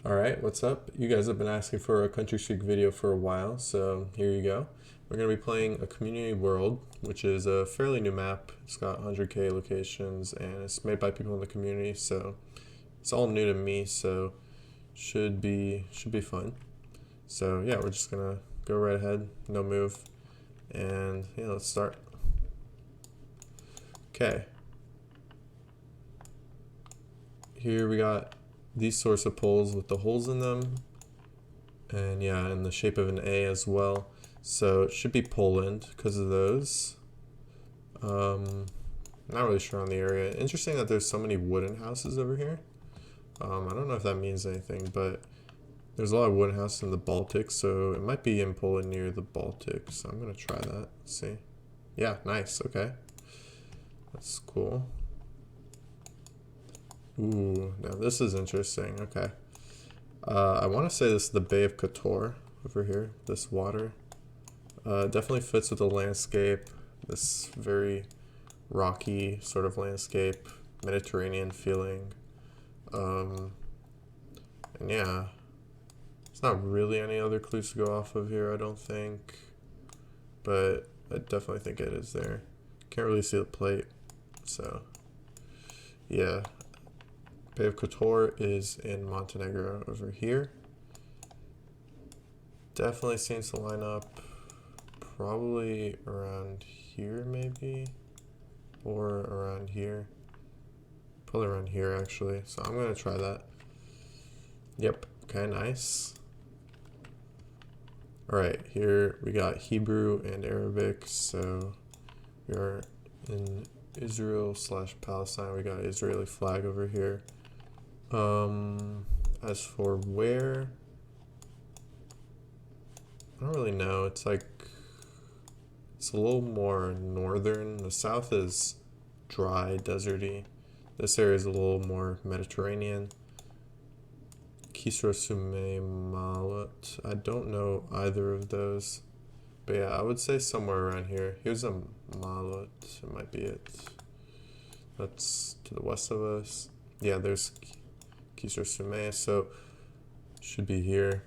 Alright, what's up? You guys have been asking for a Country Streak video for a while, so here you go. We're going to be playing a community world, which is a fairly new map. It's got 100k locations and it's made by people in the community, so it's all new to me, so should be fun. So yeah, we're just going to go right ahead, no move, and yeah, let's start. Okay. Here we got these sorts of poles with the holes in them, and yeah, in the shape of an A as well. So it should be Poland because of those. Not really sure on the area. Interesting that there's so many wooden houses over here. I don't know if that means anything, but there's a lot of wooden houses in the Baltic, so it might be in Poland near the Baltic. So I'm gonna try that. Let's see. Yeah, nice. Okay, that's cool. Ooh, now this is interesting. Okay. I want to say this is the Bay of Kotor over here, this water. Definitely fits with the landscape, this very rocky sort of landscape, Mediterranean feeling. And yeah, it's not really any other clues to go off of here, I don't think. But I definitely think it is there. Can't really see the plate, so yeah. Bay of Kotor is in Montenegro over here. Definitely seems to line up probably around here maybe, or around here. Probably around here actually, so I'm gonna try that. Yep, okay, nice. Alright, here we got Hebrew and Arabic, so we are in Israel/Palestine. We got an Israeli flag over here. As for where, I don't really know. It's like, it's a little more northern. The south is dry, deserty. This area is a little more Mediterranean. Kisra Sume Malut. I don't know either of those. But yeah, I would say somewhere around here. Here's a Malut. It might be it. That's to the west of us. Yeah, there's Kisra Sume, so should be here.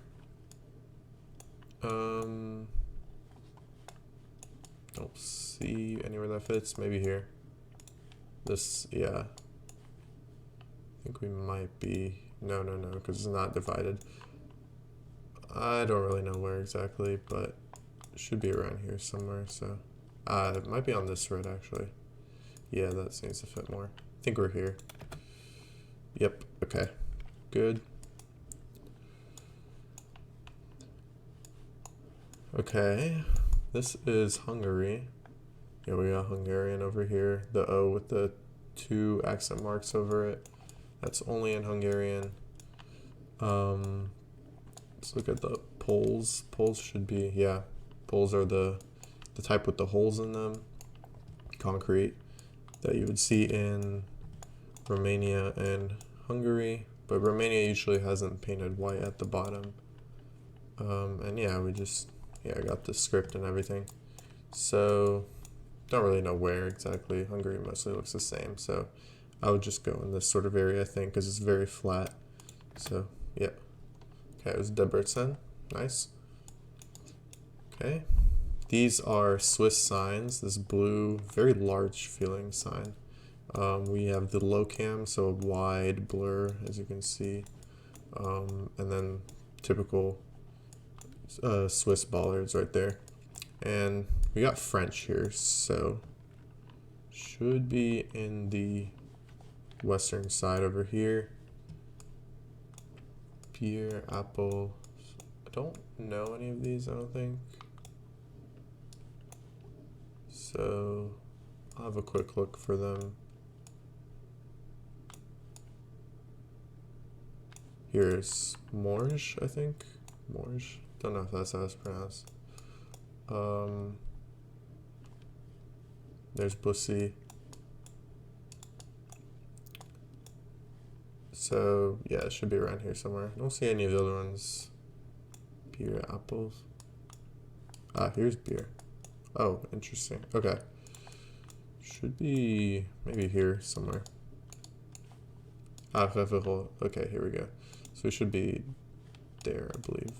Don't see anywhere that fits. Maybe here. This, yeah. I think we might be. No, because it's not divided. I don't really know where exactly, but it should be around here somewhere. So, it might be on this road actually. Yeah, that seems to fit more. I think we're here. Yep. Okay. Good. Okay. This is Hungary. Yeah, we got Hungarian over here. The O with the 2 accent marks over it. That's only in Hungarian. Let's look at the poles. Poles should be, yeah. Poles are the type with the holes in them. Concrete that you would see in Romania and Hungary, but Romania usually hasn't painted white at the bottom. And yeah, I got the script and everything. So don't really know where exactly. Hungary mostly looks the same, so I would just go in this sort of area, I think, because it's very flat. So yeah. Okay, it was Debrecen. Nice. Okay. These are Swiss signs. This blue, very large feeling sign. We have the low cam, so a wide blur, as you can see. And then typical Swiss bollards right there. And we got French here, so should be in the western side over here. Pear, apple. I don't know any of these, I don't think. So I'll have a quick look for them. Here's Morge, I think. Morge. Don't know if that's how it's pronounced. There's Bussy. So yeah, it should be around here somewhere. I don't see any of the other ones. Beer, apples. Ah, here's beer. Oh, interesting. Okay. Should be maybe here somewhere. Ah, okay, here we go. So we should be there, I believe.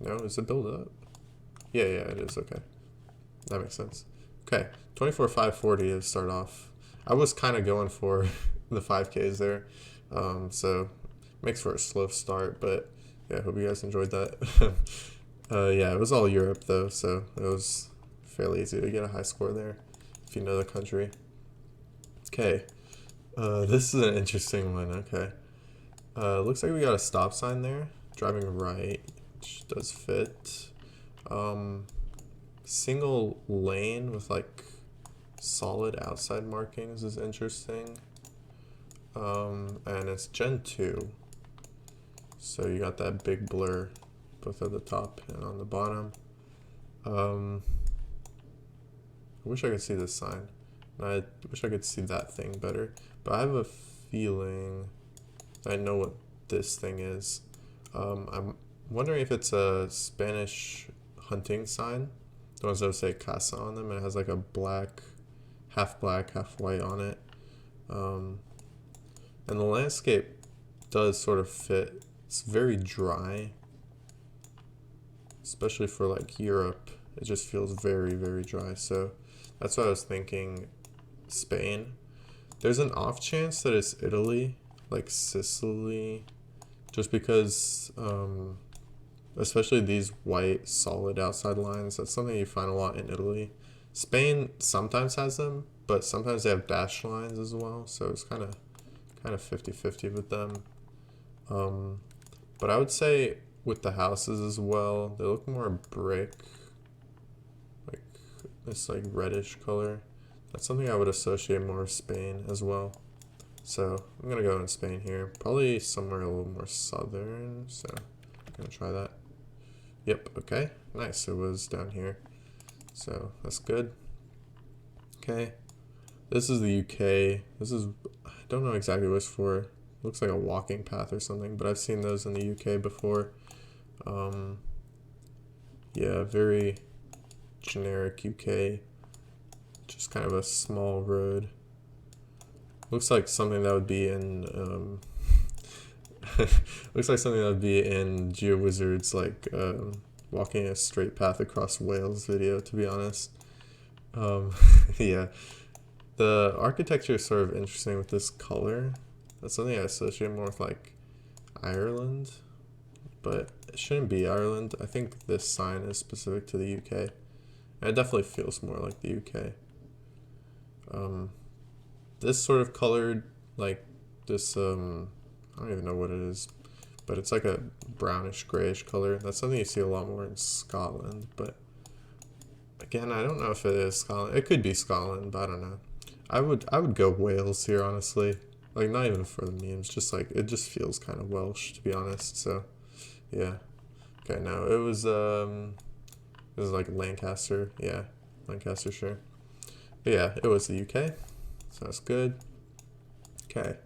No, is it build up? Yeah, it is. Okay, that makes sense. Okay, 24,540 to start off. I was kind of going for the 5Ks there, so makes for a slow start, but yeah, hope you guys enjoyed that. Yeah, it was all Europe though, so it was fairly easy to get a high score there if you know the country. Okay, this is an interesting one. Okay, looks like we got a stop sign there, driving right, which does fit. Single lane with like solid outside markings is interesting. And it's Gen 2. So you got that big blur both at the top and on the bottom. I wish I could see this sign. I wish I could see that thing better. But I have a feeling I know what this thing is. I'm wondering if it's a Spanish hunting sign. The ones that say casa on them, and it has like a black, half white on it. And the landscape does sort of fit. It's very dry, especially for like Europe. It just feels very, very dry. So that's why I was thinking Spain. There's an off chance that it's Italy, like Sicily, just because, especially these white solid outside lines, that's something you find a lot in Italy. Spain sometimes has them, but sometimes they have dashed lines as well, so it's kind of 50-50 with them. But I would say with the houses as well, they look more brick, like this like reddish color. That's something I would associate more with Spain as well. So I'm gonna go in Spain here, probably somewhere a little more southern, so I'm gonna try that. Yep, okay, nice, it was down here, so that's good. Okay, this is the UK. This is, I don't know exactly what it's for. Looks like a walking path or something, but I've seen those in the UK before. Yeah, very generic UK, just kind of a small road. Looks like something that would be in looks like something that would be in Geoguessr's like walking a straight path across Wales video, to be honest. Yeah, the architecture is sort of interesting with this color. That's something I associate more with like Ireland, but it shouldn't be Ireland. I think this sign is specific to the UK. And it definitely feels more like the UK. This sort of colored, like this, I don't even know what it is, but it's like a brownish grayish color. That's something you see a lot more in Scotland, but again, I don't know if it is Scotland. It could be Scotland, but I don't know. I would go Wales here, honestly. Like, not even for the memes, just like, it just feels kind of Welsh, to be honest, so, yeah. Okay, no, it was like Lancaster, yeah, Lancastershire. But yeah, it was the UK, so that's good. Okay.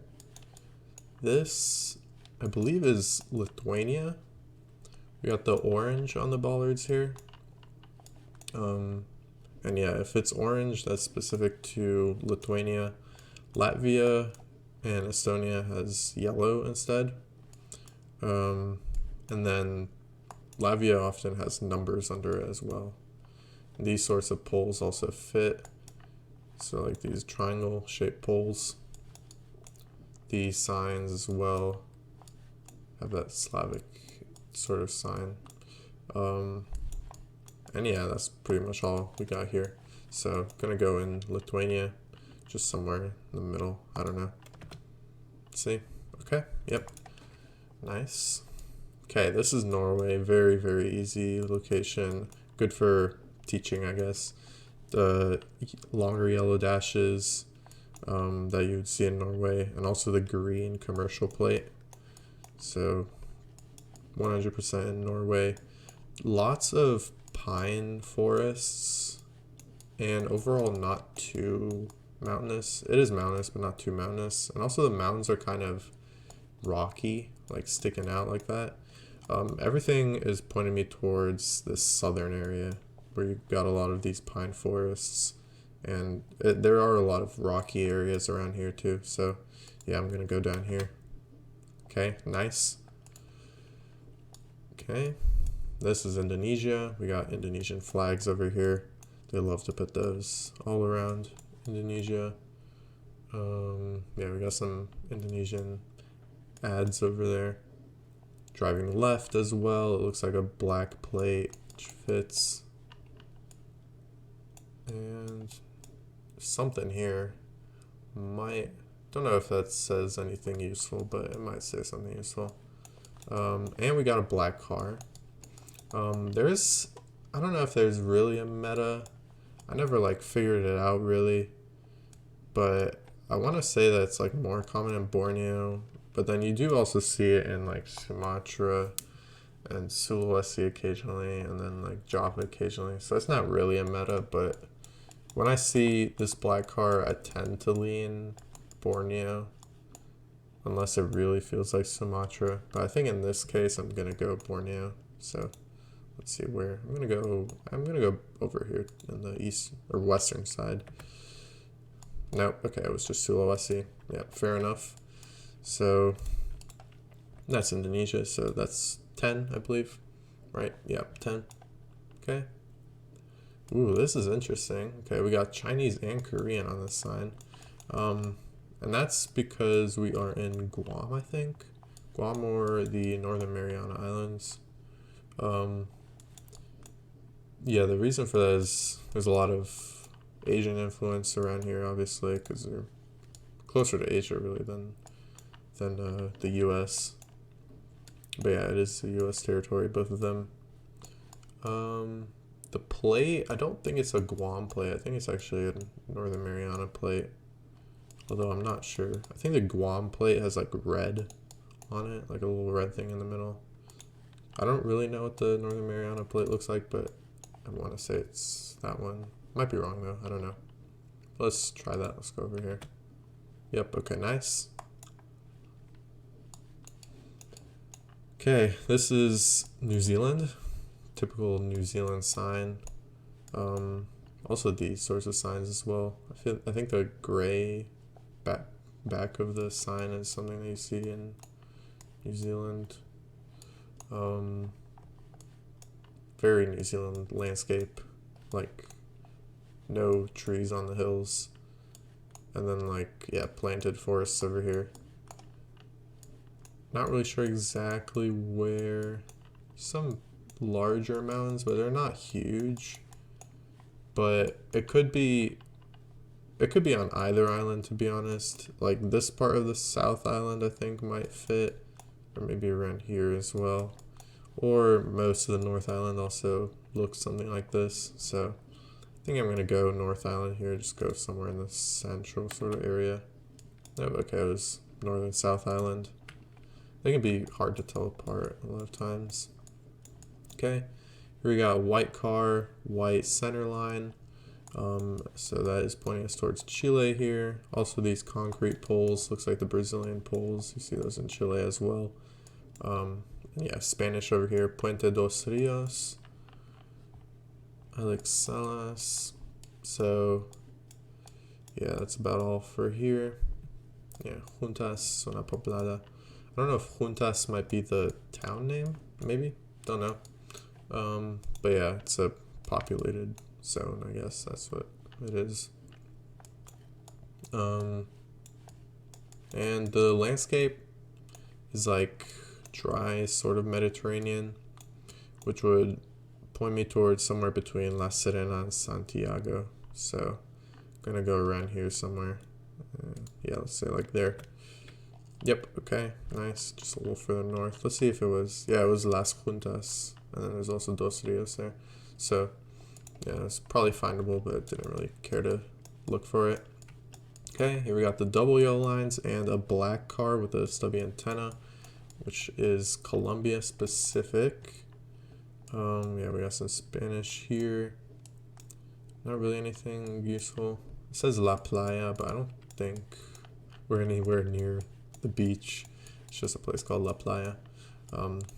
This, I believe, is Lithuania. We got the orange on the bollards here. And yeah, if it's orange, that's specific to Lithuania. Latvia and Estonia has yellow instead. And then Latvia often has numbers under it as well. And these sorts of poles also fit. So like these triangle shaped poles. These signs as well have that Slavic sort of sign. And yeah, that's pretty much all we got here. So gonna go in Lithuania, just somewhere in the middle. I don't know. Let's see. Okay. Yep. Nice. Okay, this is Norway. Very, very easy location. Good for teaching, I guess. The longer yellow dashes that you would see in Norway, and also the green commercial plate. So 100% in Norway. Lots of pine forests, and overall not too mountainous. It is mountainous, but not too mountainous. And also the mountains are kind of rocky, like sticking out like that. Everything is pointing me towards this southern area where you've got a lot of these pine forests, and there are a lot of rocky areas around here too. So yeah, I'm gonna go down here. Okay, nice. Okay, this is Indonesia. We got Indonesian flags over here. They love to put those all around Indonesia. Yeah, we got some Indonesian ads over there. Driving left as well. It looks like a black plate, which fits. And something here don't know if that says anything useful, but it might say something useful. And we got a black car. I don't know if there's really a meta. I never like figured it out really, but I want to say that it's like more common in Borneo, but then you do also see it in like Sumatra and Sulawesi occasionally, and then like Java occasionally. So it's not really a meta, but when I see this black car, I tend to lean Borneo, unless it really feels like Sumatra. But I think in this case, I'm gonna go Borneo. So let's see where I'm gonna go over here in the east or western side. Nope, okay, it was just Sulawesi. Yeah, fair enough. So that's Indonesia, so that's 10, I believe. Right? Yeah, 10. Okay. Ooh, this is interesting. Okay, we got Chinese and Korean on this sign. And that's because we are in Guam, I think. Guam or the Northern Mariana Islands. Yeah, the reason for that is there's a lot of Asian influence around here, obviously, because they're closer to Asia really than the U.S. But yeah, it is the U.S. territory, both of them. The plate, I don't think it's a Guam plate. I think it's actually a Northern Mariana plate, although I'm not sure. I think the Guam plate has like red on it, like a little red thing in the middle. I don't really know what the Northern Mariana plate looks like, but I want to say it's that one. Might be wrong though, I don't know. Let's try that. Let's go over here. Yep, okay, nice. Okay, this is New Zealand. Typical New Zealand sign. Also these sorts of signs as well. I think the gray back of the sign is something that you see in New Zealand. Very New Zealand landscape, like no trees on the hills, and then like, yeah, planted forests over here. Not really sure exactly where. Some larger mountains, but they're not huge. But it could be on either island, to be honest. Like this part of the South Island I think might fit, or maybe around here as well. Or most of the North Island also looks something like this. So I think I'm gonna go North Island here, just go somewhere in the central sort of area. Oh, okay, it was Northern South Island. They can be hard to tell apart a lot of times. Okay, here we got a white car, white center line. So that is pointing us towards Chile here. Also these concrete poles, looks like the Brazilian poles. You see those in Chile as well. Yeah, Spanish over here, Puente dos Rios, Alex Salas. So yeah, that's about all for here. Yeah, Juntas, Zona Poblada. I don't know if Juntas might be the town name, maybe, don't know. But yeah, it's a populated zone, I guess that's what it is. And the landscape is like dry, sort of Mediterranean, which would point me towards somewhere between La Serena and Santiago. So I'm gonna go around here somewhere. Yeah, let's say like there. Yep, okay, nice. Just a little further north. Let's see if it was, yeah, it was Las Juntas. And then there's also Dos Rios there. So, yeah, it's probably findable, but didn't really care to look for it. Okay, here we got the double yellow lines and a black car with a stubby antenna, which is Colombia specific. Yeah, we got some Spanish here. Not really anything useful. It says La Playa, but I don't think we're anywhere near the beach. It's just a place called La Playa.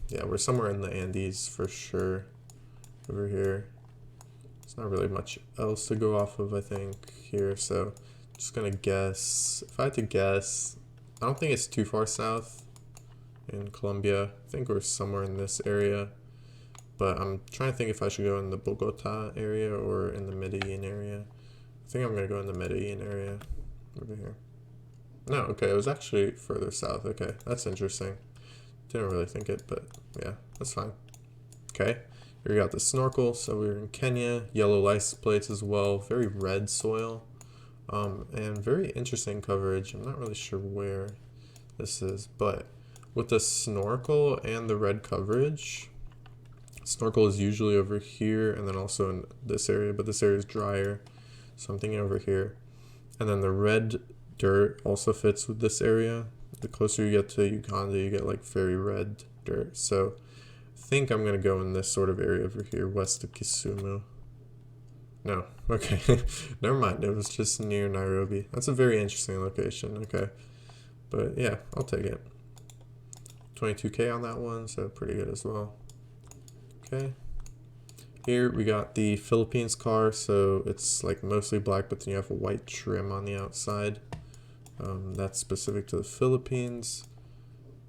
Yeah, we're somewhere in the Andes for sure over here. There's not really much else to go off of, I think, here. So just gonna guess. If I had to guess, I don't think it's too far south. in Colombia. I think we're somewhere in this area, but I'm trying to think if I should go in the Bogota area or in the Medellin area. I think I'm gonna go in the Medellin area over here. No, okay, it was actually further south. Okay, that's interesting. Didn't really think it, but yeah, that's fine. Okay, here we got the snorkel. So we're in Kenya. Yellow license plates as well. Very red soil, and very interesting coverage. I'm not really sure where this is, but with the snorkel and the red coverage, snorkel is usually over here and then also in this area, but this area is drier, so I'm thinking over here. And then the red dirt also fits with this area. The closer you get to Uganda, you get like very red dirt. So I think I'm gonna go in this sort of area over here, west of Kisumu. No, okay, never mind. It was just near Nairobi. That's a very interesting location. Okay, but yeah, I'll take it. 22K on that one, so pretty good as well. Okay. Here we got the Philippines car, so it's like mostly black, but then you have a white trim on the outside. That's specific to the Philippines.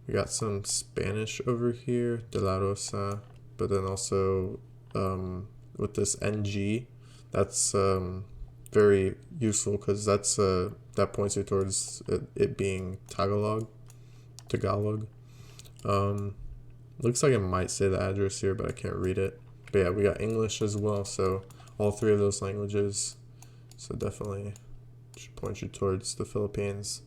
We got some Spanish over here, De La Rosa, but then also with this NG, that's very useful because that's that points you towards it being Tagalog. Looks like it might say the address here, but I can't read it. But yeah, we got English as well, so all three of those languages. So definitely should point you towards the Philippines.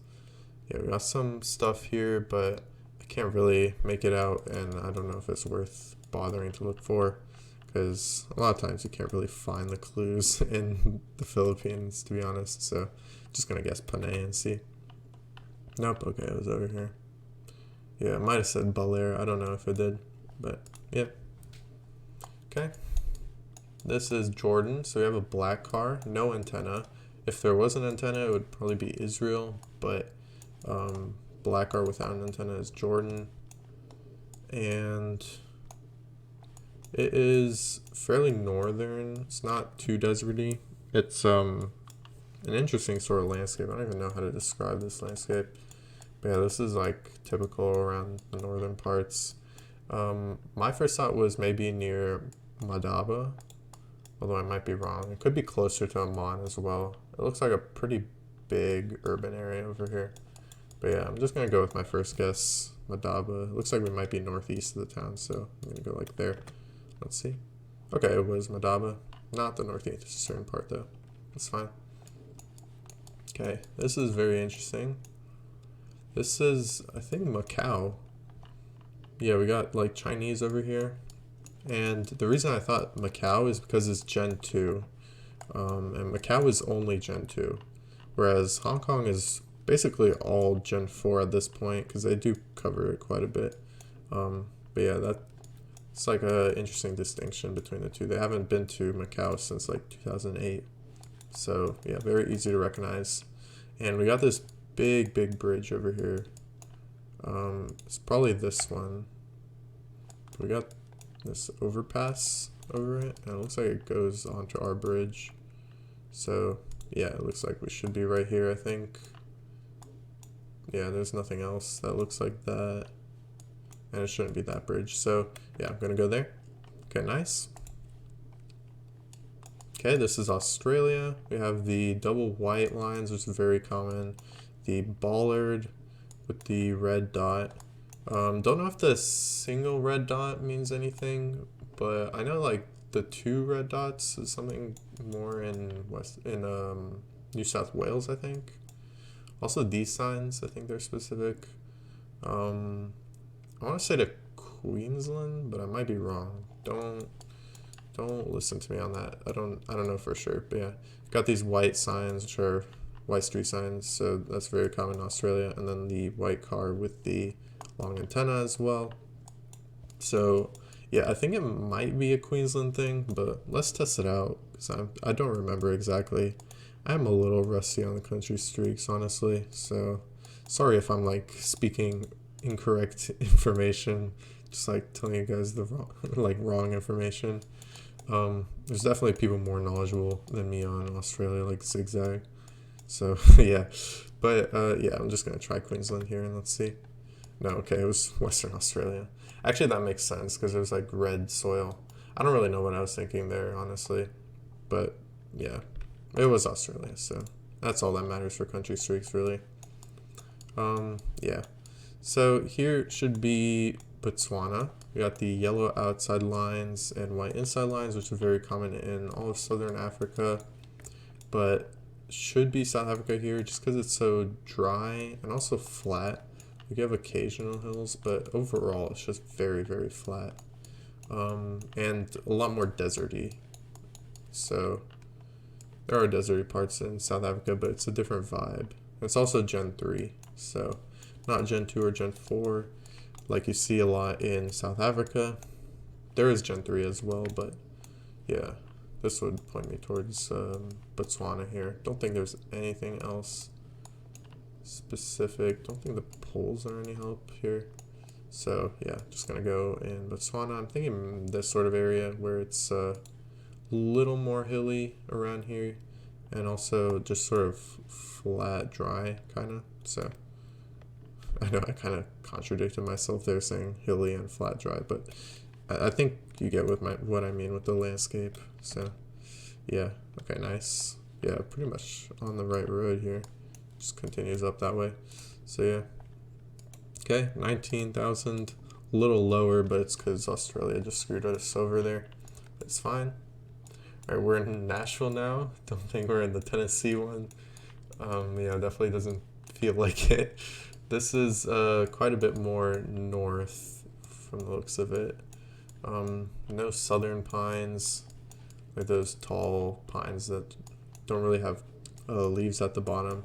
Yeah, we got some stuff here, but I can't really make it out, and I don't know if it's worth bothering to look for, because a lot of times you can't really find the clues in the Philippines, to be honest. So just gonna guess Panay and see. Nope, okay, it was over here. Yeah, it might have said Belair. I don't know if it did, but yeah. Okay. This is Jordan. So we have a black car, no antenna. If there was an antenna, it would probably be Israel, but black car without an antenna is Jordan. And it is fairly northern. It's not too deserty. It's an interesting sort of landscape. I don't even know how to describe this landscape. But yeah, this is like typical around the northern parts. My first thought was maybe near Madaba, although I might be wrong. It could be closer to Amman as well. It looks like a pretty big urban area over here. But yeah, I'm just gonna go with my first guess, Madaba. It looks like we might be northeast of the town, so I'm gonna go like there. Let's see. Okay, it was Madaba. Not the northeastern part though. That's fine. Okay, this is very interesting. This is, I think, Macau. Yeah, we got like Chinese over here. And the reason I thought Macau is because it's Gen 2. And Macau is only Gen 2. Whereas Hong Kong is basically all Gen 4 at this point, because they do cover it quite a bit. But yeah, that's like a interesting distinction between the two. They haven't been to Macau since like 2008. So yeah, very easy to recognize. And we got this big bridge over here. It's probably this one. We got this overpass over it, and it looks like it goes onto our bridge. So yeah, it looks like we should be right here, I think. Yeah, there's nothing else that looks like that, and it shouldn't be that bridge. So yeah, I'm gonna go there. Okay, nice. Okay, this is Australia. We have the double white lines, which is very common. The bollard with the red dot. Don't know if the single red dot means anything, but I know like the two red dots is something more in New South Wales, I think. Also these signs, I think they're specific. I want to say to Queensland, but I might be wrong. Don't listen to me on that. I don't know for sure, but yeah, got these white signs, which are white street signs, so that's very common in Australia, and then the white car with the long antenna as well. So yeah, I think it might be a Queensland thing, but let's test it out because I don't remember exactly. I'm a little rusty on the country streaks, honestly, so sorry if I'm like speaking incorrect information, just like telling you guys the wrong information. There's definitely people more knowledgeable than me on Australia, like Zigzag. So yeah, but yeah, I'm just gonna try Queensland here and let's see. No, okay, it was Western Australia. Actually, that makes sense because there's like red soil. I don't really know what I was thinking there, honestly. But yeah, it was Australia, so that's all that matters for country streaks, really. Yeah. So here should be Botswana. We got the yellow outside lines and white inside lines, which is very common in all of southern Africa. But should be South Africa here just because it's so dry and also flat. We have occasional hills, but overall it's just very, very flat. And a lot more deserty. So there are deserty parts in South Africa, but it's a different vibe. It's also Gen 3, so not Gen 2 or Gen 4 like you see a lot in South Africa. There is Gen 3 as well, but yeah, this would point me towards Botswana here. Don't think there's anything else specific. Don't think the poles are any help here. So yeah, just gonna go in Botswana. I'm thinking this sort of area where it's a little more hilly around here and also just sort of flat, dry kind of. So I know I kind of contradicted myself there saying hilly and flat, dry, but I think you get what I mean with the landscape. So yeah, okay, nice. Yeah, pretty much on the right road here. Just continues up that way. So yeah. Okay, 19,000, a little lower, but it's because Australia just screwed us over there. It's fine. All right, we're in Nashville now. Don't think we're in the Tennessee one. Yeah, definitely doesn't feel like it. This is quite a bit more north from the looks of it. No southern pines, like those tall pines that don't really have leaves at the bottom.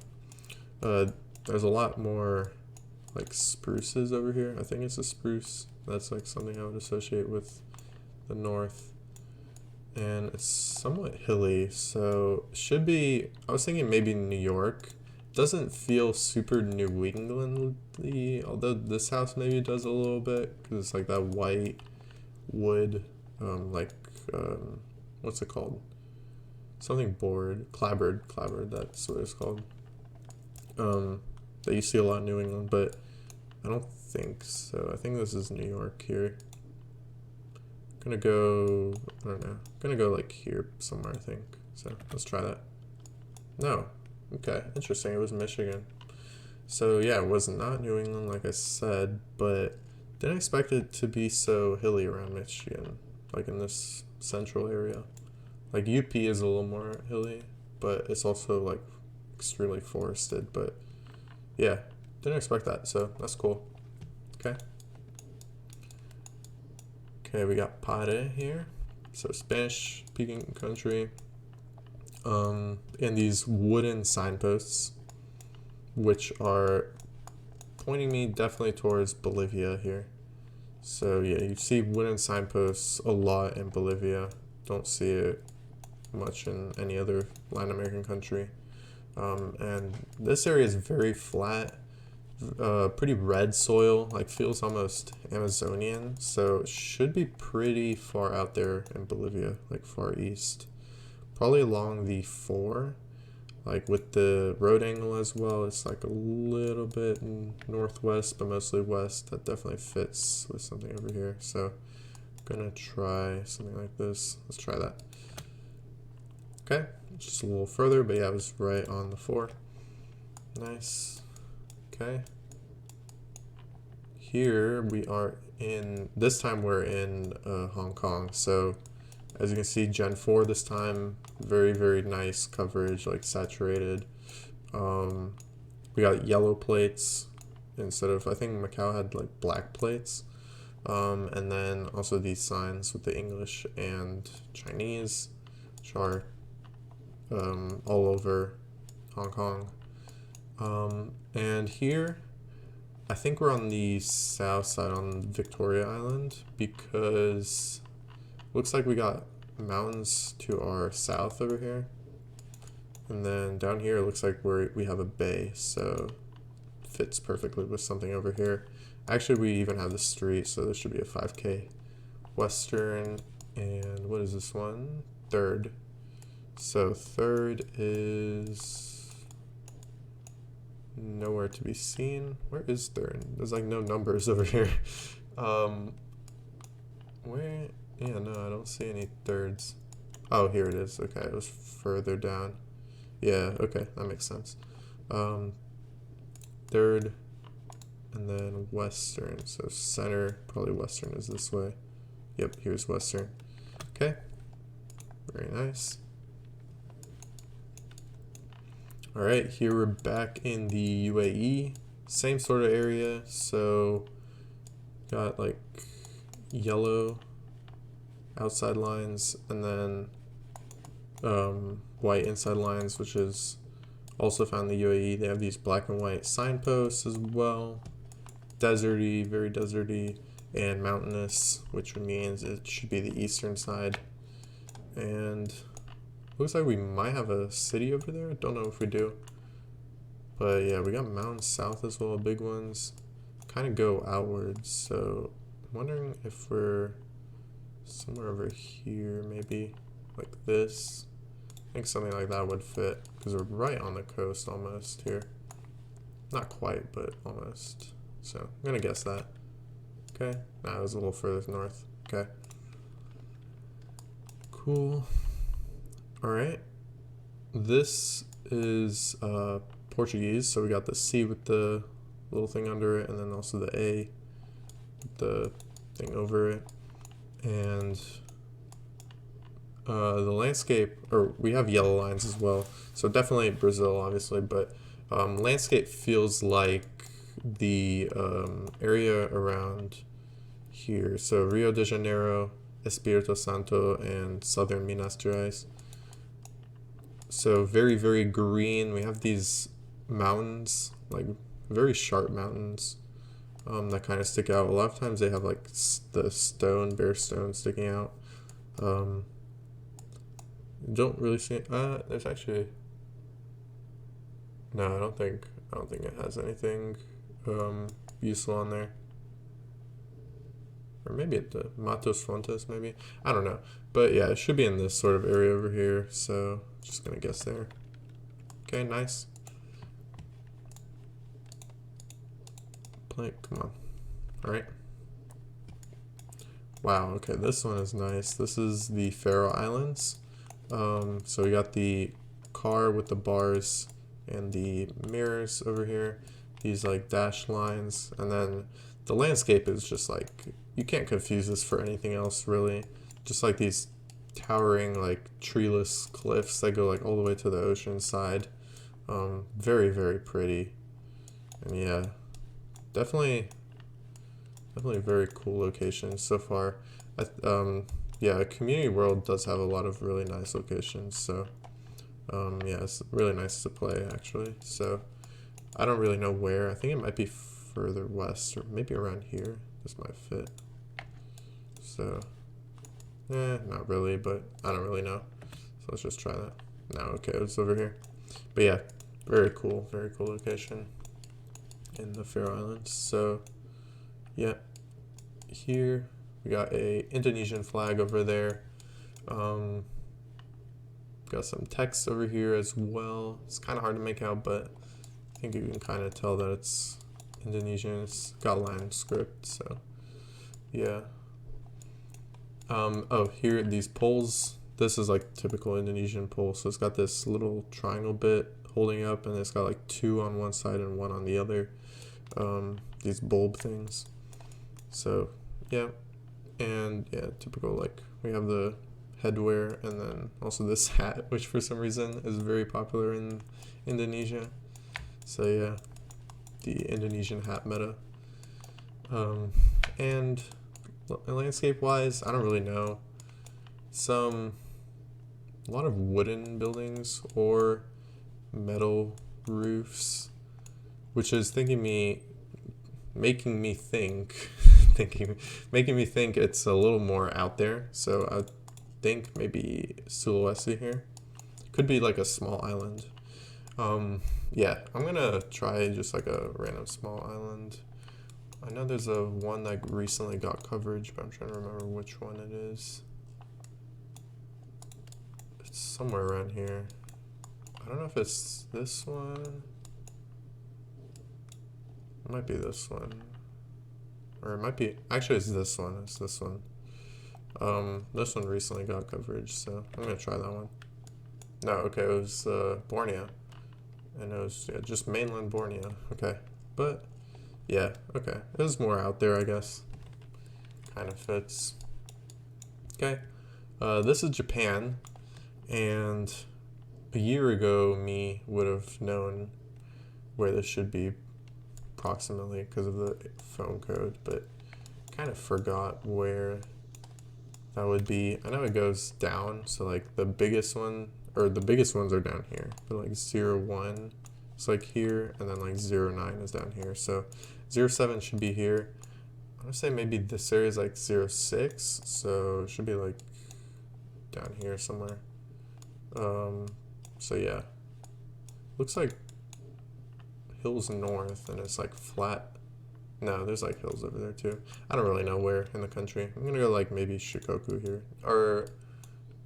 There's a lot more like spruces over here. I think it's a spruce. That's like something I would associate with the north. And it's somewhat hilly, so should be, I was thinking maybe New York. Doesn't feel super New England-y, although this house maybe does a little bit, because it's like that white wood, what's it called? Something board, clapboard, that's what it's called. That you see a lot in New England, but I don't think so. I think this is New York here. Gonna go, I don't know, gonna go like here somewhere, I think. So let's try that. No, okay, interesting, it was Michigan. So yeah, it was not New England like I said, but didn't expect it to be so hilly around Michigan, like in this central area. Like UP is a little more hilly, but it's also like extremely forested, but yeah, didn't expect that, so that's cool. Okay. Okay, we got Pare here, so Spanish speaking country, and these wooden signposts, which are pointing me definitely towards Bolivia here. So yeah, you see wooden signposts a lot in Bolivia. Don't see it much in any other Latin American country. And this area is very flat. Pretty red soil, like feels almost Amazonian, so it should be pretty far out there in Bolivia, like far east, probably along the 4, like with the road angle as well. It's like a little bit northwest, but mostly west. That definitely fits with something over here, so I'm gonna try something like this. Let's try that. Okay, just a little further, but yeah, it was right on the 4. Nice. Okay. Here we are in, this time we're in Hong Kong. So as you can see, Gen 4 this time, very, very nice coverage, like saturated. We got yellow plates instead of, I think Macau had like black plates. And then also these signs with the English and Chinese, which are all over Hong Kong. And here, I think we're on the south side on Victoria Island because looks like we got mountains to our south over here. And then down here it looks like we have a bay, so fits perfectly with something over here. Actually, we even have the street, so this should be a 5K. Western, and what is this one? 3rd. So 3rd is nowhere to be seen. Where is third? There's like no numbers over here. Where? Yeah, no, I don't see any thirds. Oh, here it is. Okay, it was further down. Yeah, okay, that makes sense. Third, and then western. So center, probably western is this way. Yep, here's western. Okay, very nice. All right, here we're back in the UAE. Same sort of area. So got like yellow outside lines and then white inside lines, which is also found in the UAE. They have these black and white signposts as well. Deserty, very deserty, and mountainous, which means it should be the eastern side. And looks like we might have a city over there. Don't know if we do. But yeah, we got mountains south as well, big ones. Kind of go outwards, so I'm wondering if we're somewhere over here, maybe like this. I think something like that would fit because we're right on the coast almost here. Not quite, but almost. So I'm gonna guess that. Okay, nah, it was a little further north. Okay, cool. All right, this is Portuguese, so we got the C with the little thing under it, and then also the A with the thing over it. And the landscape, or we have yellow lines as well, so definitely Brazil, obviously, but landscape feels like the area around here. So Rio de Janeiro, Espírito Santo, and southern Minas Gerais. So very, very green. We have these mountains, like very sharp mountains that kind of stick out. A lot of times they have like the stone, bare stone sticking out. Don't really see it. There's actually no. I don't think it has anything useful on there. Or maybe at the Matos Fontes, maybe. I don't know. But yeah, it should be in this sort of area over here. So just gonna guess there. Okay, nice. Plank, come on. All right. Wow. Okay, this one is nice. This is the Faroe Islands. So we got the car with the bars and the mirrors over here, these like dashed lines, and then the landscape is just like, you can't confuse this for anything else really. Just like these towering like treeless cliffs that go like all the way to the ocean side. Very, very pretty. And yeah, definitely very cool locations so far. Yeah, Community World does have a lot of really nice locations, so yeah, it's really nice to play actually. So I don't really know where. I think it might be further west or maybe around here. This might fit. So not really, but I don't really know. So let's just try that. No, okay, it's over here. But yeah, very cool location in the Faroe Islands. So yeah, here we got a Indonesian flag over there. Got some text over here as well. It's kind of hard to make out, but I think you can kind of tell that it's Indonesian. It's got Latin script, so yeah. Oh, here, these poles. This is like typical Indonesian pole. So it's got this little triangle bit holding up, and it's got like 2 on one side and 1 on the other. These bulb things. So yeah, and yeah, typical, like we have the headwear and then also this hat, which for some reason is very popular in Indonesia. So yeah, the Indonesian hat meta. And landscape wise, I don't really know. A lot of wooden buildings or metal roofs, which is making me think it's a little more out there. So I think maybe Sulawesi here. Could be like a small island. Yeah, I'm gonna try just like a random small island. I know there's a one that recently got coverage, but I'm trying to remember which one it is. It's somewhere around here. I don't know if it's this one. It might be this one. Or it might be, actually it's this one. It's this one. This one recently got coverage, so I'm gonna try that one. No, okay, it was Borneo. And it was, yeah, just mainland Borneo. Okay, but yeah, okay. It was more out there, I guess. Kind of fits. Okay, this is Japan, and a year ago, me would have known where this should be approximately because of the phone code, but kind of forgot where that would be. I know it goes down, so like the biggest one, or the biggest ones are down here, but like 01 is like here, and then like 09 is down here. So 07 should be here. I'm gonna say maybe this area is like 06, so it should be like down here somewhere. So yeah, looks like hills north, and it's like flat. No, there's like hills over there too. I don't really know where in the country. I'm gonna go like maybe Shikoku here, or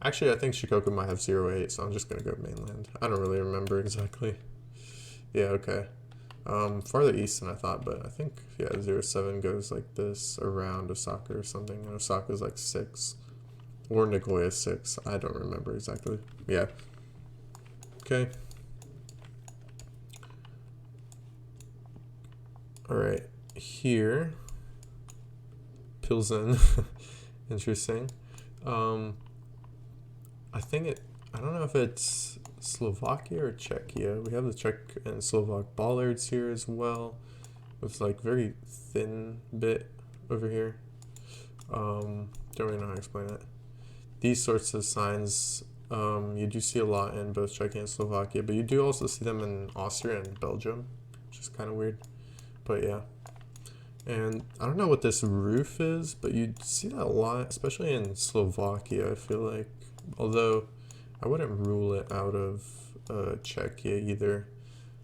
actually I think Shikoku might have 08, so I'm just gonna go mainland. I don't really remember exactly. Yeah, okay. Farther east than I thought, but I think, yeah, 07 goes like this around Osaka or something, and Osaka's like 6, or Nagoya 6. I don't remember exactly. Yeah. Okay. All right, here, Pilsen, interesting. I think I don't know if it's Slovakia or Czechia. We have the Czech and Slovak bollards here as well, with like very thin bit over here. Don't really know how to explain it. These sorts of signs you do see a lot in both Czechia and Slovakia, but you do also see them in Austria and Belgium, which is kind of weird. But yeah. And I don't know what this roof is, but you see that a lot, especially in Slovakia, I feel like. Although I wouldn't rule it out of Czechia either.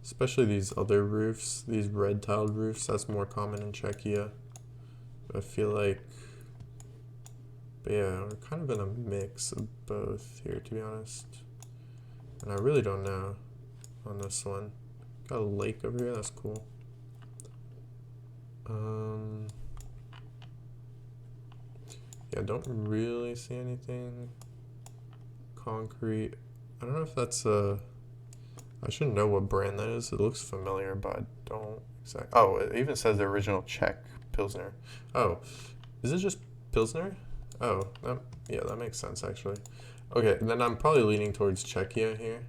Especially these other roofs, these red tiled roofs, that's more common in Czechia. I feel like, but yeah, we're kind of in a mix of both here, to be honest. And I really don't know on this one. Got a lake over here, that's cool. Yeah, don't really see anything concrete. I don't know if that's I should know what brand that is. It looks familiar, but I don't exactly. Oh, it even says the original Czech Pilsner. Oh, is it just Pilsner? Oh, yeah, that makes sense actually. Okay, then I'm probably leaning towards Czechia here.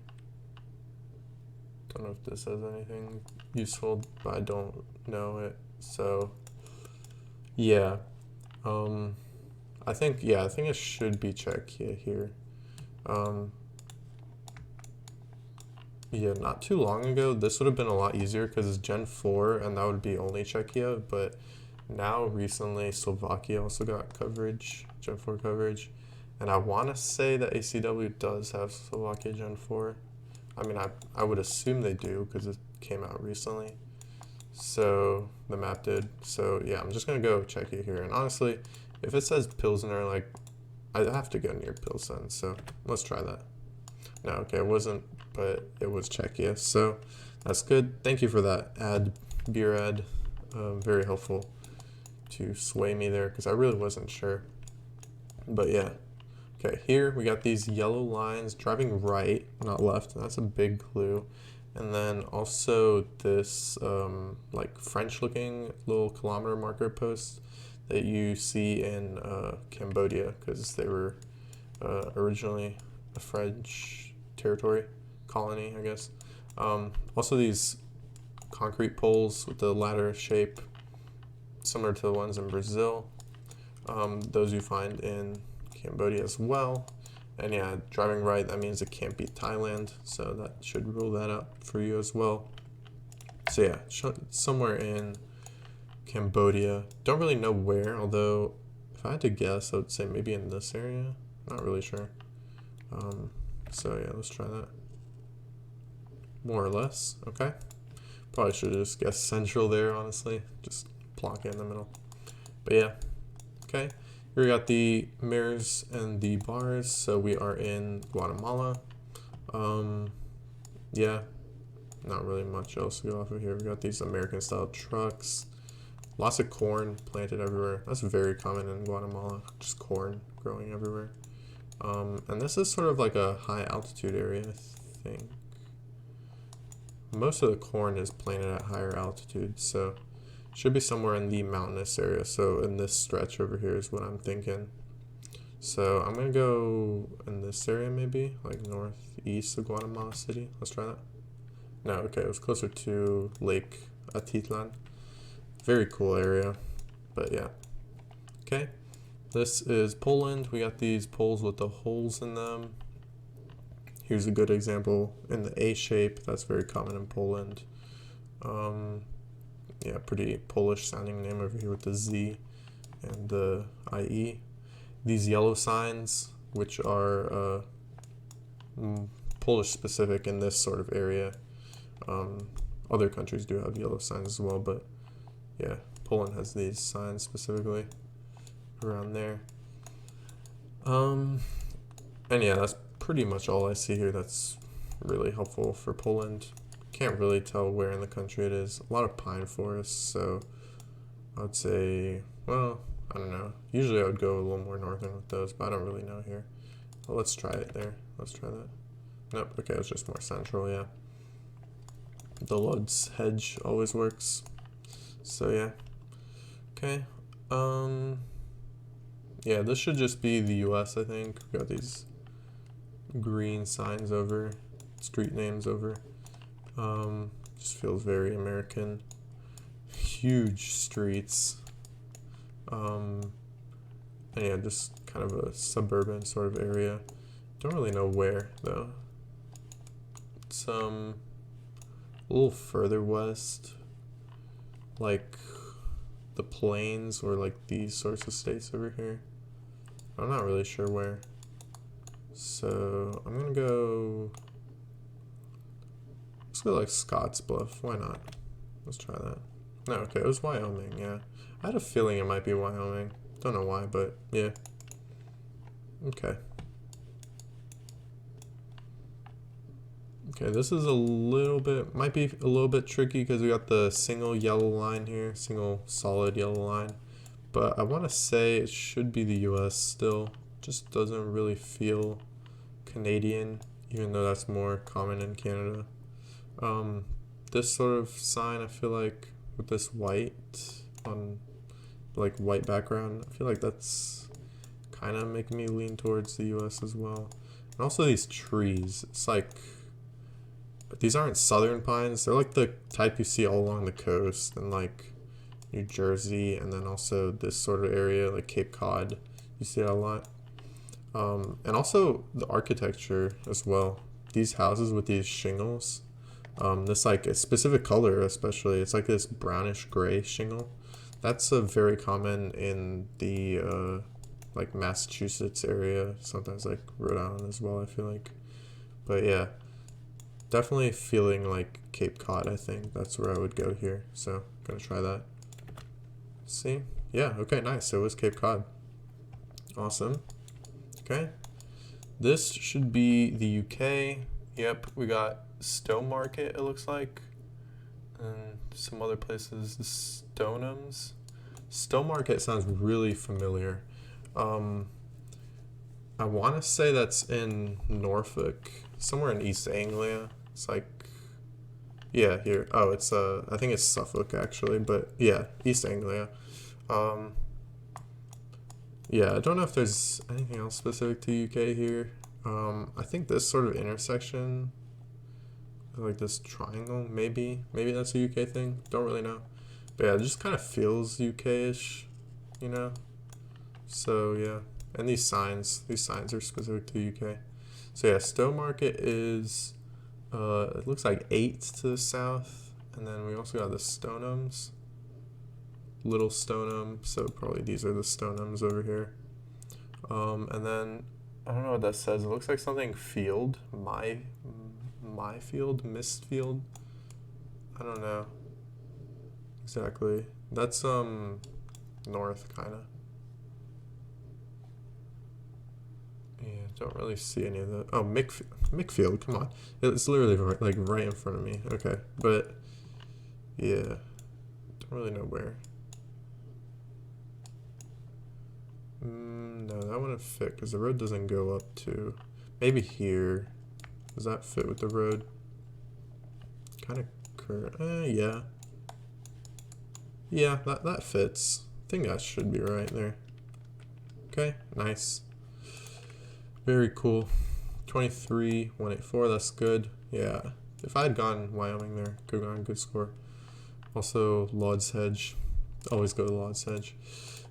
Don't know if this has anything useful, but I don't know it. So, yeah, I think it should be Czechia here. Yeah, not too long ago, this would have been a lot easier because it's Gen 4 and that would be only Czechia, but now recently Slovakia also got coverage, Gen 4 coverage, and I want to say that ACW does have Slovakia Gen 4. I mean, I would assume they do because it came out recently. So the map did. So yeah, I'm just gonna go Czechia here. And honestly, if it says Pilsner, like I have to go near Pilsen. So let's try that. No, okay, it wasn't, but it was Czechia. So that's good. Thank you for that beer ad. Very helpful to sway me there because I really wasn't sure. But yeah. Okay, here we got these yellow lines driving right, not left. And that's a big clue. And then also this like French-looking little kilometer marker post that you see in Cambodia because they were originally a French territory, colony, I guess. Also these concrete poles with the ladder shape, similar to the ones in Brazil. Those you find in Cambodia as well. And yeah, driving right, that means it can't be Thailand, so that should rule that out for you as well. So yeah, somewhere in Cambodia. Don't really know where, although if I had to guess, I would say maybe in this area. Not really sure. So yeah, let's try that. More or less, okay. Probably should have just guessed central there, honestly. Just plonk it in the middle. But yeah, okay. Here we got the mirrors and the bars, so we are in Guatemala. Yeah, not really much else to go off of here. We got these American style trucks. Lots of corn planted everywhere. That's very common in Guatemala, just corn growing everywhere. And this is sort of like a high altitude area, I think. Most of the corn is planted at higher altitude, so should be somewhere in the mountainous area. So in this stretch over here is what I'm thinking. So I'm gonna go in this area maybe, like northeast of Guatemala City. Let's try that. No, okay, it was closer to Lake Atitlan. Very cool area, but yeah. Okay, this is Poland. We got these poles with the holes in them. Here's a good example in the A shape. That's very common in Poland. Yeah, pretty Polish sounding name over here with the Z and the IE. These yellow signs, which are Polish specific in this sort of area. Other countries do have yellow signs as well, but yeah, Poland has these signs specifically around there. And yeah, that's pretty much all I see here that's really helpful for Poland. Can't really tell where in the country it is. A lot of pine forests, so I would say, well, I don't know. Usually I would go a little more northern with those, but I don't really know here. Well, let's try it there. Let's try that. Nope, okay, it's just more central, yeah. The Lodz hedge always works. So yeah. Okay. Yeah, this should just be the US, I think. We got these green signs over, street names over. Just feels very American. Huge streets. And yeah, just kind of a suburban sort of area. Don't really know where though. It's a little further west, like the plains or like these sorts of states over here. I'm not really sure where. So I'm gonna go, let's go like Scottsbluff, why not? Let's try that. No, okay, it was Wyoming, yeah. I had a feeling it might be Wyoming. Don't know why, but yeah. Okay. Okay, this is a little bit, might be a little bit tricky because we got the single yellow line here, single solid yellow line. But I want to say it should be the US still. Just doesn't really feel Canadian, even though that's more common in Canada. This sort of sign, I feel like, with this white on, like, white background, I feel like that's kind of making me lean towards the US as well. And also these trees, it's like, these aren't southern pines, they're like the type you see all along the coast and like New Jersey, and then also this sort of area like Cape Cod, you see that a lot. And also the architecture as well. These houses with these shingles, this like a specific color especially, it's like this brownish gray shingle. That's very common in the like Massachusetts area, sometimes like Rhode Island as well, I feel like. But yeah, definitely feeling like Cape Cod, I think. That's where I would go here. So, gonna try that. See? Yeah, okay, nice. So it was Cape Cod. Awesome. Okay. This should be the UK. Yep, we got Stowmarket, it looks like. And some other places, the Stonehams. Stowmarket sounds really familiar. I want to say that's in Norfolk, somewhere in East Anglia. It's like, yeah, here. Oh, it's I think it's Suffolk actually, but yeah, East Anglia. Yeah, I don't know if there's anything else specific to UK here. I think this sort of intersection, like this triangle, maybe that's a UK thing. Don't really know, but yeah, it just kind of feels UK-ish, you know. So yeah, and these signs are specific to the UK. So yeah, Stowmarket is, it looks like 8 to the south, and then we also got the Stonehams, Little Stoneham, so probably these are the Stonehams over here. And then, I don't know what that says, it looks like something field, my field, mist field, I don't know exactly. That's north, kinda. Yeah, don't really see any of the. Oh, Mickfield, come on. It's literally right in front of me. Okay, but yeah, don't really know where. No, that wouldn't fit because the road doesn't go up to. Maybe here. Does that fit with the road? Kind of curved. Yeah. Yeah, that fits. I think that should be right there. Okay, nice. Very cool. 23,184, that's good. Yeah. If I had gone Wyoming there, could have gotten a good score. Also, Lod's Hedge. Always go to Lod's Hedge.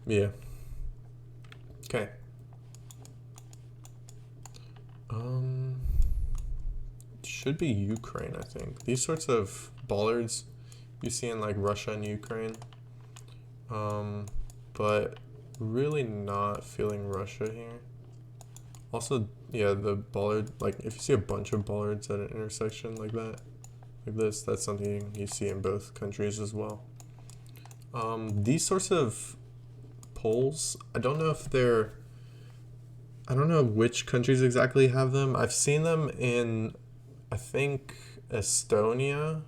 Yeah. Okay. Should be Ukraine, I think. These sorts of bollards you see in like Russia and Ukraine. But really not feeling Russia here. Also, yeah, the bollard, like if you see a bunch of bollards at an intersection like that, like this, that's something you see in both countries as well. These sorts of poles, I don't know if they're, I don't know which countries exactly have them. I've seen them in, I think, Estonia,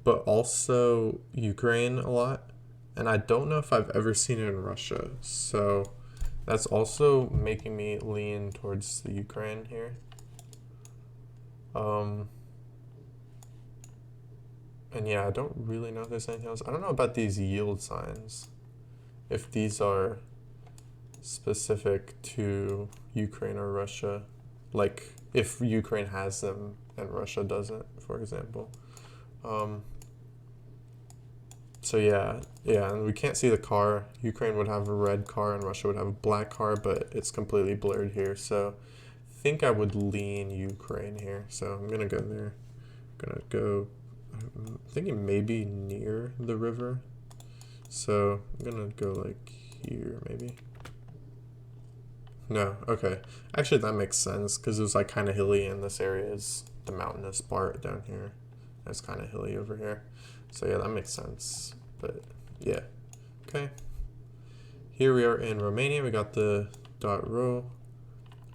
but also Ukraine a lot. And I don't know if I've ever seen it in Russia. So that's also making me lean towards the Ukraine here. And yeah, I don't really know if there's anything else. I don't know about these yield signs. If these are specific to Ukraine or Russia. Like if Ukraine has them and Russia doesn't, for example. So yeah, and we can't see the car. Ukraine would have a red car and Russia would have a black car, but it's completely blurred here. So I think I would lean Ukraine here. So I'm gonna go there. I'm gonna go, I'm thinking maybe near the river. So I'm gonna go like here maybe. No, okay. Actually that makes sense because it was like kind of hilly and this area is the mountainous part down here. It's kind of hilly over here. So yeah, that makes sense. But yeah, okay. Here we are in Romania. We got the .ro.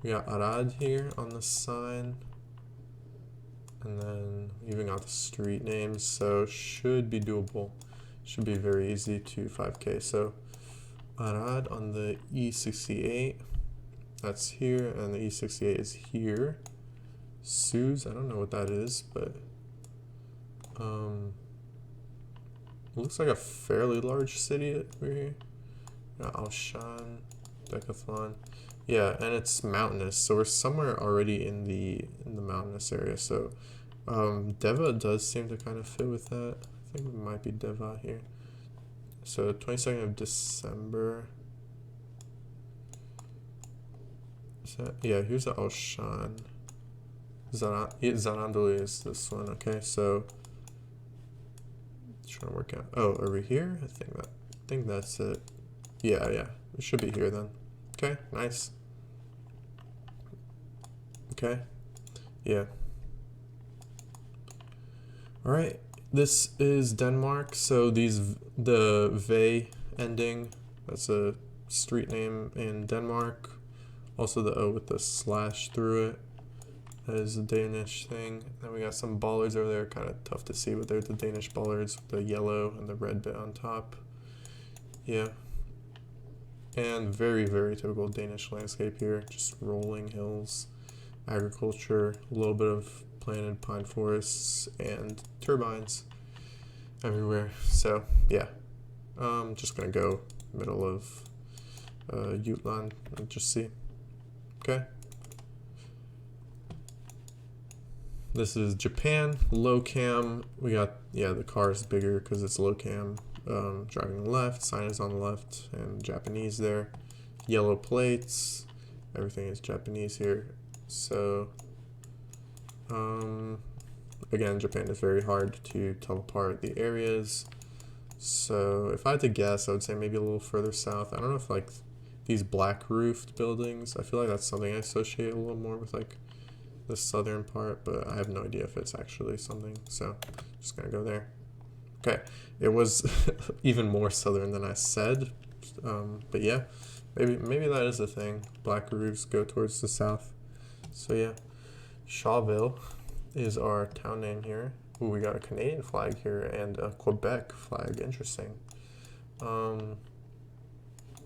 We got Arad here on the sign. And then we even got the street names. So should be doable. Should be very easy to 5K. So Arad on the E68. That's here. And the E68 is here. Suez, I don't know what that is, but it looks like a fairly large city over here. Alshan, Decathlon. Yeah, and it's mountainous, so we're somewhere already in the mountainous area. So Deva does seem to kind of fit with that. I think it might be Deva here. So 22nd of December. Is that, yeah, here's the Alshan. Zarandoli is this one. Okay, so trying to work out. Oh, over here? I think that's it. Yeah, it should be here then. Okay, nice. Okay, yeah. All right, this is Denmark. So the V ending, that's a street name in Denmark. Also the O with the slash through it. That is a Danish thing. Then we got some bollards over there, kind of tough to see, but they're the Danish bollards with the yellow and the red bit on top. Yeah. And very, very typical Danish landscape here. Just rolling hills, agriculture, a little bit of planted pine forests, and turbines everywhere. So, yeah. I'm just going to go middle of Jutland and just see. Okay. This is Japan, low cam. We got, yeah, the car is bigger because it's low cam. Driving on the left, sign is on the left, and Japanese there. Yellow plates, everything is Japanese here. So, again, Japan is very hard to tell apart the areas. So if I had to guess, I would say maybe a little further south. I don't know if like these black roofed buildings, I feel like that's something I associate a little more with like the southern part, but I have no idea if it's actually something, so just gonna go there. Okay, it was even more southern than I said, but yeah, Maybe that is the thing. Black roofs go towards the south. So yeah, Shawville is our town name here. Ooh, we got a Canadian flag here and a Quebec flag. Interesting.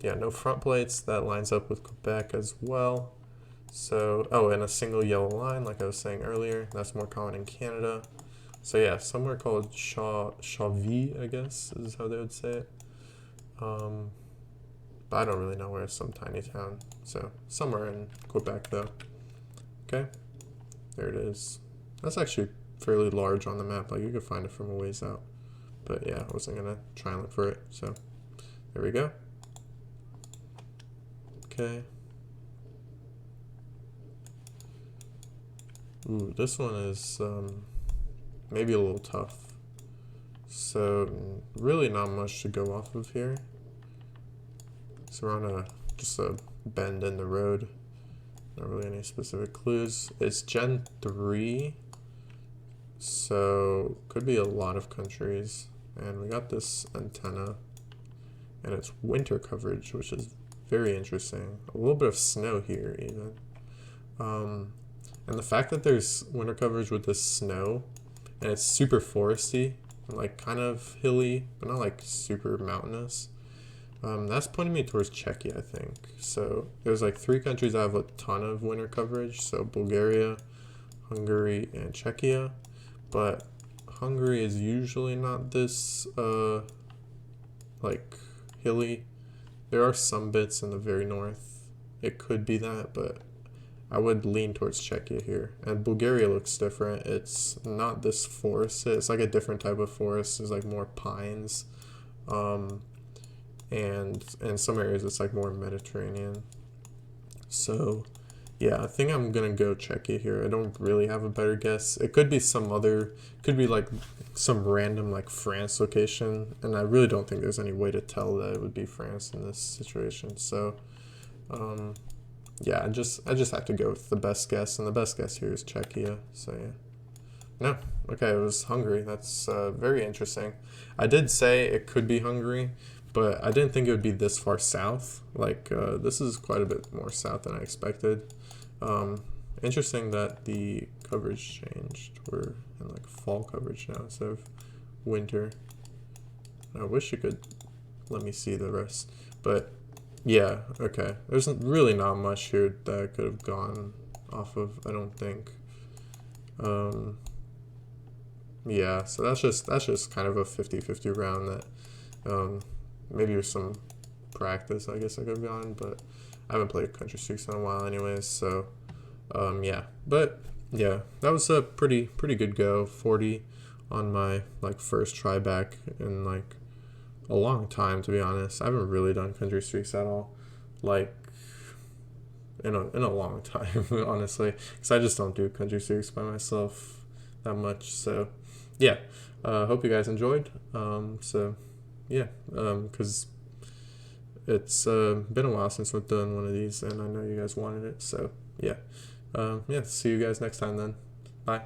Yeah, no front plates. That lines up with Quebec as well. So, oh, and a single yellow line, like I was saying earlier. That's more common in Canada. So yeah, somewhere called Chauvi, I guess, is how they would say it. But I don't really know where. It's some tiny town. So somewhere in Quebec, though. Okay, there it is. That's actually fairly large on the map. Like, you could find it from a ways out. But yeah, I wasn't gonna try and look for it. So there we go. Okay. Ooh, this one is maybe a little tough. So really not much to go off of here. So we're on just a bend in the road. Not really any specific clues. It's Gen 3. So could be a lot of countries. And we got this antenna. And it's winter coverage, which is very interesting. A little bit of snow here even. And the fact that there's winter coverage with this snow, and it's super foresty, and like kind of hilly, but not like super mountainous, that's pointing me towards Czechia, I think. So there's like 3 countries that have a ton of winter coverage. So Bulgaria, Hungary, and Czechia. But Hungary is usually not this like hilly. There are some bits in the very north. It could be that, but I would lean towards Czechia here. And Bulgaria looks different. It's not this forest. It's like a different type of forest. There's like more pines. And in some areas it's like more Mediterranean. So yeah, I think I'm gonna go Czechia here. I don't really have a better guess. It could be some other, could be like some random like France location, and I really don't think there's any way to tell that it would be France in this situation. So yeah, I just have to go with the best guess, and the best guess here is Czechia. So yeah. No, okay, it was Hungary. That's very interesting. I did say it could be Hungary, but I didn't think it would be this far south. Like, this is quite a bit more south than I expected. Interesting that the coverage changed. We're in like fall coverage now instead of winter. I wish it could let me see the rest, but yeah, okay. There's really not much here that I could have gone off of, I don't think. Yeah, so that's just kind of a 50-50 round that maybe with some practice I guess I could have gone, but I haven't played Country Streaks in a while anyways, so yeah. But yeah, that was a pretty good go. 40 on my like first try back in like a long time, to be honest. I haven't really done Country Streaks at all, like in a long time, honestly, because I just don't do Country Streaks by myself that much. So yeah, hope you guys enjoyed. So yeah, because it's been a while since we've done one of these, and I know you guys wanted it. So yeah, yeah. See you guys next time then.